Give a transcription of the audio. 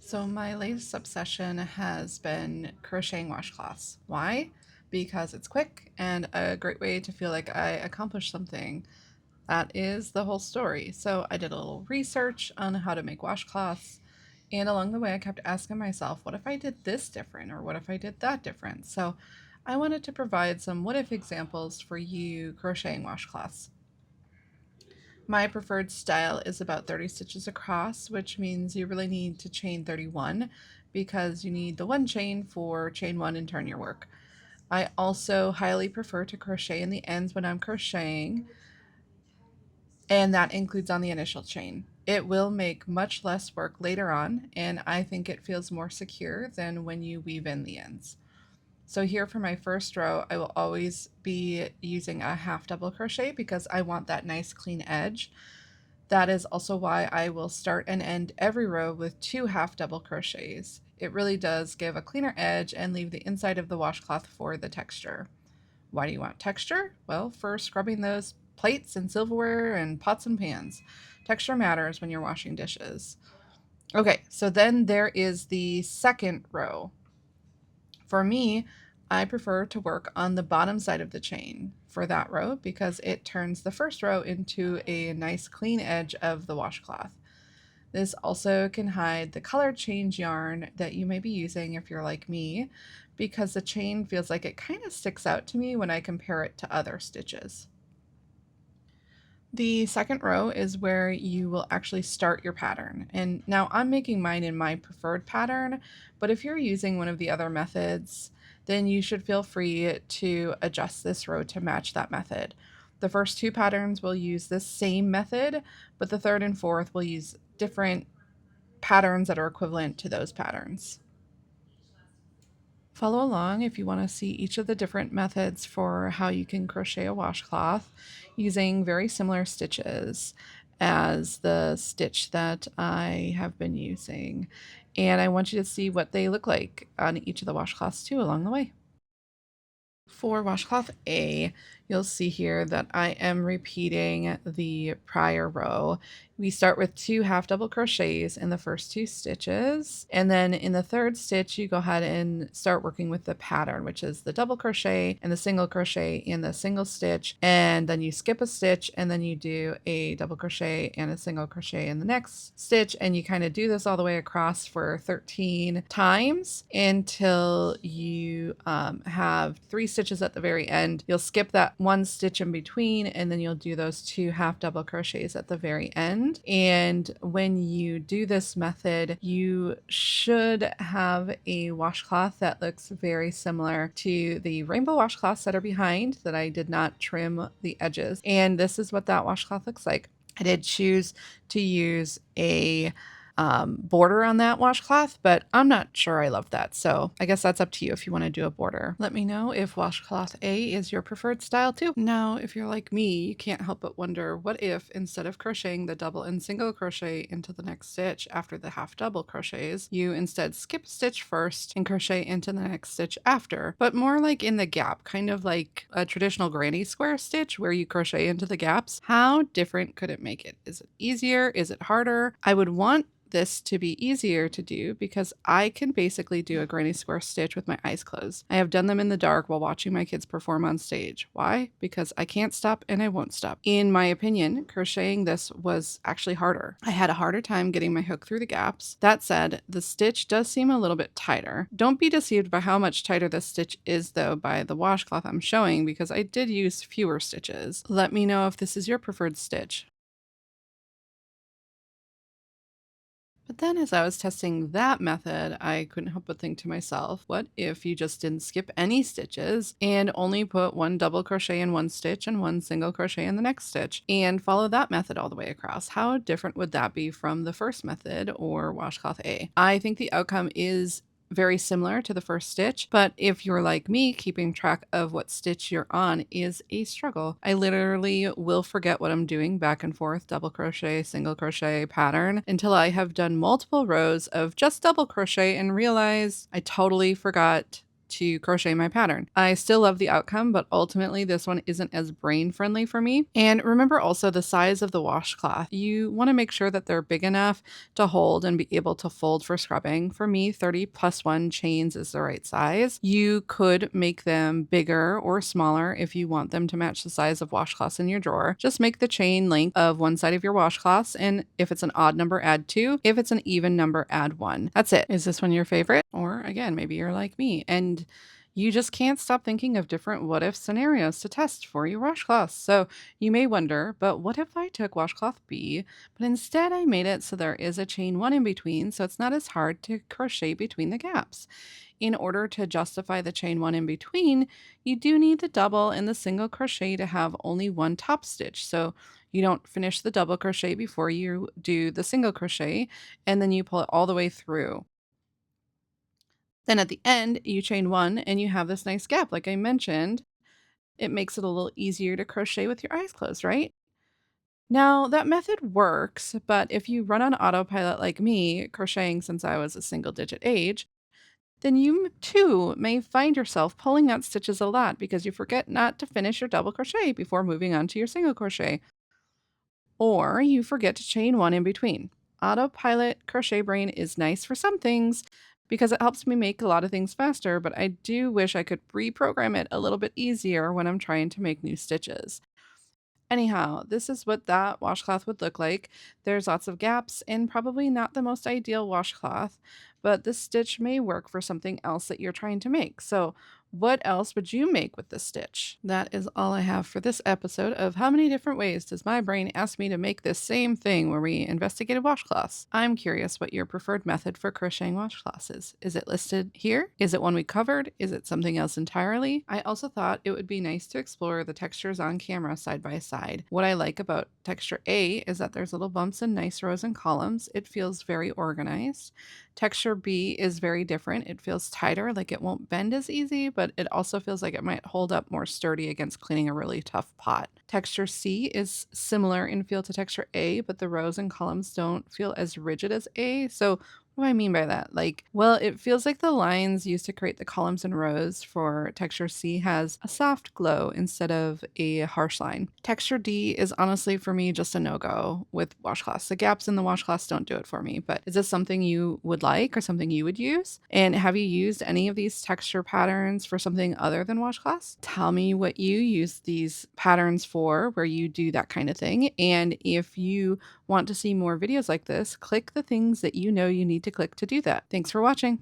So my latest obsession has been crocheting washcloths. Why? Because it's quick and a great way to feel like I accomplished something. That is the whole story. So I did a little research on how to make washcloths, and along the way I kept asking myself, what if I did this different or what if I did that different? So I wanted to provide some what if examples for you crocheting washcloths. My preferred style is about 30 stitches across, which means you really need to chain 31 because you need the one chain for chain one and turn your work. I also highly prefer to crochet in the ends when I'm crocheting, and that includes on the initial chain. It will make much less work later on, and I think it feels more secure than when you weave in the ends. So here for my first row, I will always be using a half double crochet because I want that nice clean edge. That is also why I will start and end every row with 2 half double crochets. It really does give a cleaner edge and leave the inside of the washcloth for the texture. Why do you want texture? Well, for scrubbing those plates and silverware and pots and pans. Texture matters when you're washing dishes. Okay, so then there is the second row. For me, I prefer to work on the bottom side of the chain for that row because it turns the first row into a nice clean edge of the washcloth. This also can hide the color change yarn that you may be using if you're like me, because the chain feels like it kind of sticks out to me when I compare it to other stitches. The second row is where you will actually start your pattern. And now I'm making mine in my preferred pattern, but if you're using one of the other methods, then you should feel free to adjust this row to match that method. The first two patterns will use this same method, but the third and fourth will use different patterns that are equivalent to those patterns. Follow along if you want to see each of the different methods for how you can crochet a washcloth using very similar stitches as the stitch that I have been using. And I want you to see what they look like on each of the washcloths too along the way. For washcloth A, you'll see here that I am repeating the prior row. We start with 2 half double crochets in the first 2 stitches, and then in the third stitch you go ahead and start working with the pattern, which is the double crochet and the single crochet in the single stitch, and then you skip a stitch and then you do a double crochet and a single crochet in the next stitch, and you kind of do this all the way across for 13 times until you have 3 stitches at the very end. You'll skip that 1 stitch in between, and then you'll do those 2 half double crochets at the very end. And when you do this method, you should have a washcloth that looks very similar to the rainbow washcloths that are behind that I did not trim the edges. And this is what that washcloth looks like. I did choose to use a border on that washcloth, but I'm not sure I love that. So I guess that's up to you if you want to do a border. Let me know if washcloth A is your preferred style too. Now, if you're like me, you can't help but wonder, what if instead of crocheting the double and single crochet into the next stitch after the half double crochets, you instead skip a stitch first and crochet into the next stitch after, but more like in the gap, kind of like a traditional granny square stitch where you crochet into the gaps. How different could it make it? Is it easier? Is it harder? I would want this to be easier to do because I can basically do a granny square stitch with my eyes closed. I have done them in the dark while watching my kids perform on stage. Why? Because I can't stop and I won't stop. In my opinion, crocheting this was actually harder. I had a harder time getting my hook through the gaps. That said, the stitch does seem a little bit tighter. Don't be deceived by how much tighter this stitch is though by the washcloth I'm showing, because I did use fewer stitches. Let me know if this is your preferred stitch. But then as I was testing that method, I couldn't help but think to myself, what if you just didn't skip any stitches and only put 1 double crochet in 1 stitch and 1 single crochet in the next stitch and follow that method all the way across? How different would that be from the first method or washcloth A? I think the outcome is very similar to the first stitch, but if you're like me, keeping track of what stitch you're on is a struggle. I literally will forget what I'm doing back and forth, double crochet, single crochet pattern, until I have done multiple rows of just double crochet and realize I totally forgot to crochet my pattern. I still love the outcome, but ultimately this one isn't as brain friendly for me. And remember also the size of the washcloth. You want to make sure that they're big enough to hold and be able to fold for scrubbing. For me, 30+1 chains is the right size. You could make them bigger or smaller if you want them to match the size of washcloths in your drawer. Just make the chain length of one side of your washcloths, and if it's an odd number, add 2. If it's an even number, add 1. That's it. Is this one your favorite? Or again, maybe you're like me and you just can't stop thinking of different what if scenarios to test for your washcloths. So you may wonder, but what if I took washcloth B, but instead I made it so there is a chain 1 in between, so it's not as hard to crochet between the gaps. In order to justify the chain 1 in between, you do need the double and the single crochet to have only one top stitch. So you don't finish the double crochet before you do the single crochet, and then you pull it all the way through. Then at the end, you chain 1 and you have this nice gap like I mentioned. It makes it a little easier to crochet with your eyes closed, right? Now, that method works, but if you run on autopilot like me, crocheting since I was a single digit age, then you too may find yourself pulling out stitches a lot because you forget not to finish your double crochet before moving on to your single crochet, or you forget to chain 1 in between. Autopilot crochet brain is nice for some things because it helps me make a lot of things faster, but I do wish I could reprogram it a little bit easier when I'm trying to make new stitches. Anyhow, this is what that washcloth would look like. There's lots of gaps and probably not the most ideal washcloth, but this stitch may work for something else that you're trying to make. So what else would you make with this stitch? That is all I have for this episode of How Many Different Ways Does My Brain Ask Me to Make This Same Thing, where we investigated washcloths. I'm curious what your preferred method for crocheting washcloths is. Is it listed here? Is it one we covered? Is it something else entirely? I also thought it would be nice to explore the textures on camera side by side. What I like about texture A is that there's little bumps and nice rows and columns. It feels very organized. Texture B is very different. It feels tighter, like it won't bend as easy, but it also feels like it might hold up more sturdy against cleaning a really tough pot. Texture C is similar in feel to texture A, but the rows and columns don't feel as rigid as A. So what do I mean by that? Well, it feels like the lines used to create the columns and rows for texture C has a soft glow instead of a harsh line. Texture D is honestly for me just a no-go with washcloths. The gaps in the washcloths don't do it for me, but is this something you would like or something you would use? And have you used any of these texture patterns for something other than washcloths? Tell me what you use these patterns for, where you do that kind of thing. And if you want to see more videos like this, click the things that you know you need to click to do that. Thanks for watching.